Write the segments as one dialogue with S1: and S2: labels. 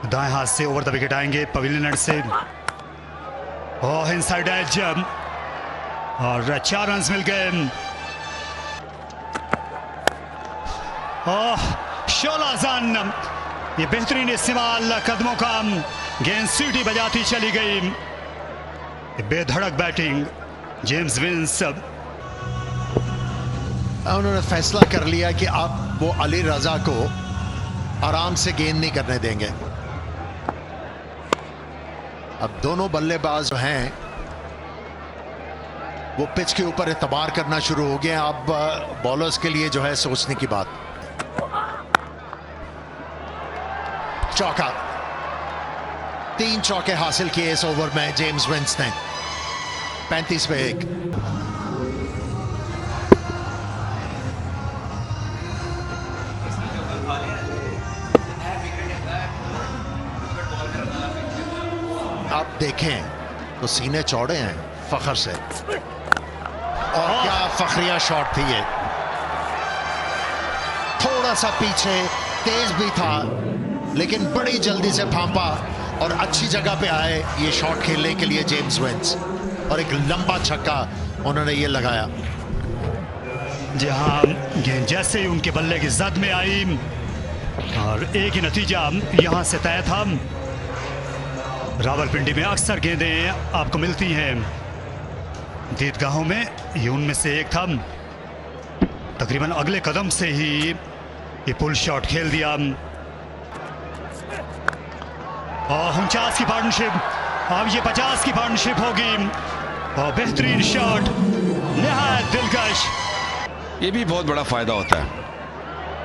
S1: दाएं हाथ से ओवर द विकेट आएंगे पवेलियन एंड से। ओह इनसाइड एज और 4 रन मिल गए। ओह शोला जन, ये बेहतरीन इस्तेमाल कदमों का, गेंद सीटी बजाती चली गई। बेधड़क बैटिंग जेम्स विंस।
S2: उन्होंने फैसला कर लिया कि अब वो अली रजा को आराम से गेंद नहीं करने देंगे। अब दोनों बल्लेबाज हैं वो पिच के ऊपर एतबार करना शुरू हो गए। अब बॉलर्स के लिए जो है सोचने की बात। चौका, 3 चौके हासिल किए इस ओवर में जेम्स विंस ने। 35 पे 1। आप देखें तो सीने चौड़े हैं फखर से, और क्या फखरिया शॉट थी ये। थोड़ा सा पीछे, तेज भी था लेकिन बड़ी जल्दी से फांपा और अच्छी जगह पे आए ये शॉट खेलने के लिए जेम्स विंस, और एक लंबा छक्का उन्होंने ये लगाया।
S1: जहां गेंद जैसे ही उनके बल्ले की जद में आई और एक ही नतीजा यहां से तय था। रावलपिंडी में अक्सर गेंदें आपको मिलती हैं दीदगाहों में, ये उनमें से एक था। तकरीबन अगले कदम से ही ये पुल शॉट खेल दिया। और 49 की पार्टनरशिप, अब ये 50 की पार्टनरशिप होगी। और बेहतरीन शॉट, निहायत दिलकश।
S3: ये भी बहुत बड़ा फायदा होता है।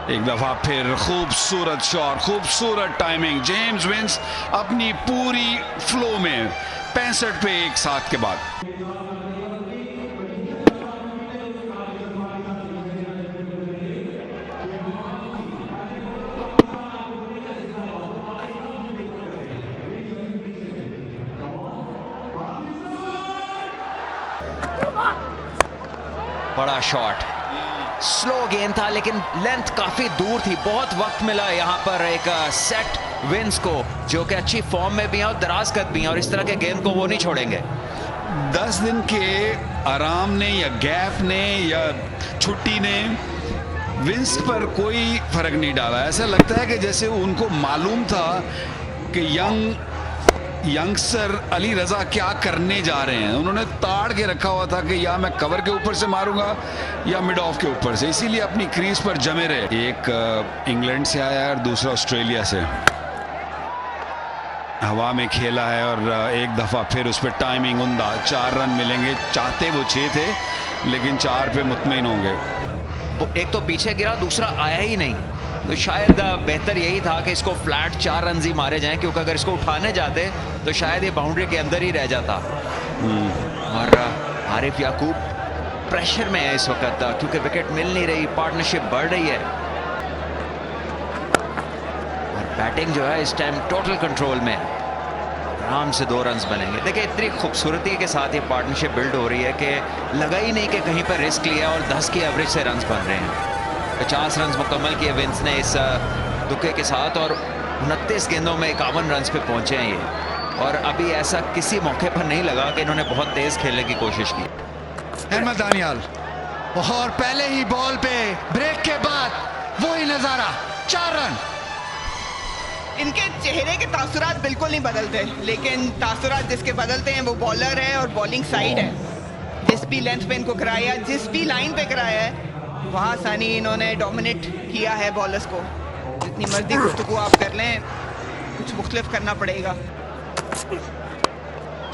S3: एक दफा फिर खूबसूरत शॉट, खूबसूरत टाइमिंग। जेम्स विंस अपनी पूरी फ्लो में 65 पे 1 7 के बाद।
S4: बड़ा शॉट, स्लो गेंद था लेकिन लेंथ काफी दूर थी। बहुत वक्त मिला यहाँ पर एक सेट विंस को, जो कि अच्छी फॉर्म में भी हैं और दराज कद भी हैं, और इस तरह के गेंद को वो नहीं छोड़ेंगे।
S3: 10 दिन के आराम ने या गैप ने या छुट्टी ने विंस पर कोई फर्क नहीं डाला। ऐसा लगता है कि जैसे उनको मालूम था कि यंगस्टर अली रजा क्या करने जा रहे हैं। उन्होंने ताड़ के रखा हुआ था कि या मैं कवर के ऊपर से मारूंगा या मिड ऑफ के ऊपर से, इसीलिए अपनी क्रीज पर जमे रहे। एक इंग्लैंड से आया है और दूसरा ऑस्ट्रेलिया से। हवा में खेला है और एक दफा फिर उस पर टाइमिंग उमदा। 4 रन मिलेंगे, चाहते वो 6 थे लेकिन 4 पे मुतमईन होंगे।
S4: एक तो पीछे गिरा, दूसरा आया ही नहीं, तो शायद बेहतर यही था कि इसको फ्लैट 4 रन ही मारे जाएं, क्योंकि अगर इसको उठाने जाते तो शायद ये बाउंड्री के अंदर ही रह जाता। और आरिफ याकूब प्रेशर में है इस वक्त, क्योंकि विकेट मिल नहीं रही, पार्टनरशिप बढ़ रही है और बैटिंग जो है इस टाइम टोटल कंट्रोल में। आराम से 2 रन बनेंगे। देखिए इतनी खूबसूरती के साथ ये पार्टनरशिप बिल्ड हो रही है कि लगा ही नहीं कि कहीं पर रिस्क लिया, और 10 की एवरेज से रन बन रहे हैं। 50 रन मुकम्मल किए विंस ने इस दुक्के के साथ, और 29 गेंदों में 51 रन पे पहुंचे हैं ये। और अभी ऐसा किसी मौके पर नहीं लगा कि इन्होंने बहुत तेज खेलने की कोशिश की।
S5: अहमद दानियाल, और पहले ही बॉल पे ब्रेक के बाद वही नजारा, 4 रन।
S6: इनके चेहरे के तासुरात बिल्कुल नहीं बदलते, लेकिन तासुरात जिसके बदलते हैं वो बॉलर है और बॉलिंग साइड है। जिस भी लेंथ पे इनको कराया, जिस भी लाइन पे कराया है, वहाँ सानी इन्होंने डोमिनेट किया है बॉलर्स को। जितनी मर्जी गुफ्तगू आप कर लें, कुछ मुख्तलिफ करना पड़ेगा।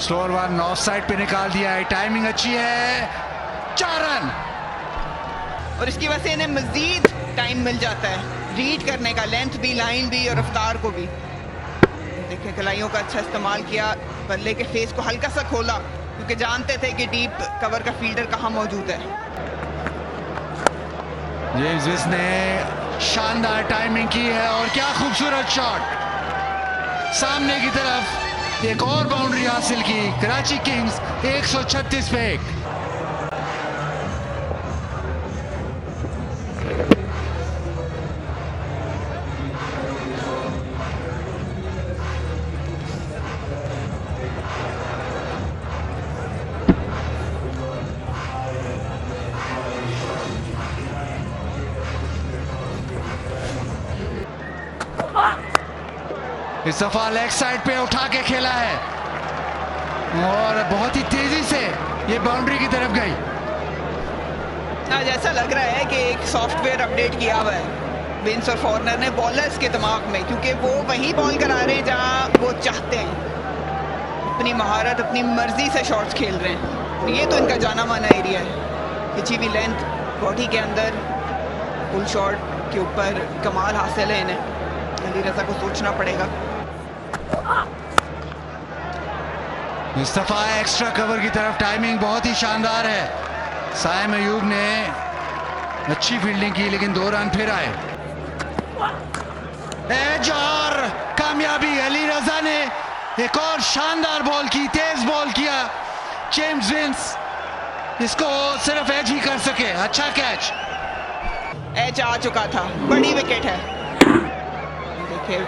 S5: स्लोअर वन ऑफ साइड पे निकाल दिया है, टाइमिंग अच्छी है, 4 रन।
S6: और इसकी वजह से इन्हें मजीद टाइम मिल जाता है रीड करने का, लेंथ भी, लाइन भी और रफ्तार को भी। देखिए खिलाड़ियों का अच्छा इस्तेमाल किया, बल्ले के फेस को हल्का सा खोला, क्योंकि जानते थे कि डीप कवर का फील्डर कहाँ मौजूद है।
S5: जेम्स विंस ने शानदार टाइमिंग की है, और क्या खूबसूरत शॉट, सामने की तरफ एक और बाउंड्री हासिल की। कराची किंग्स 136 पे 1। इस दफा लेग साइड पे उठा के खेला है और बहुत ही तेजी से ये बाउंड्री की तरफ गई।
S6: आज ऐसा लग रहा है कि एक सॉफ्टवेयर अपडेट किया हुआ है विंस और फॉर्नर ने बॉलर्स के दिमाग में, क्योंकि वो वहीं बॉल करा रहे हैं जहां वो चाहते हैं। अपनी महारत, अपनी मर्जी से शॉट्स खेल रहे हैं। ये तो इनका जाना माना एरिया है। खिंची हुई लेंथ बॉडी के अंदर, फुल शॉट के ऊपर कमाल हासिल है इन्हें। अली रजा को सोचना पड़ेगा।
S5: इस दफा एक्स्ट्रा कवर की तरफ टाइमिंग बहुत ही शानदार है। साइम अयूब ने अच्छी फील्डिंग की लेकिन 2 रन फिर आए। एज और कामयाबी। अली रजा ने एक और शानदार बॉल की, तेज बॉल किया। जेम्स विंस इसको सिर्फ एज ही कर सके। अच्छा कैच।
S6: एज आ चुका था, बड़ी विकेट है। देखिए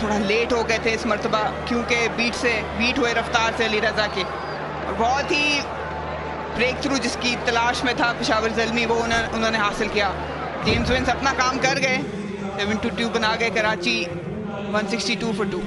S6: थोड़ा लेट हो गए थे इस मर्तबा, क्योंकि बीट हुए रफ्तार से अली रजा के, और बहुत ही ब्रेक थ्रू जिसकी तलाश में था पेशावर ज़ल्मी, वो उन्होंने हासिल किया। जेम्स विंस अपना काम कर गए। 7-2 बना गए कराची 162 for 2।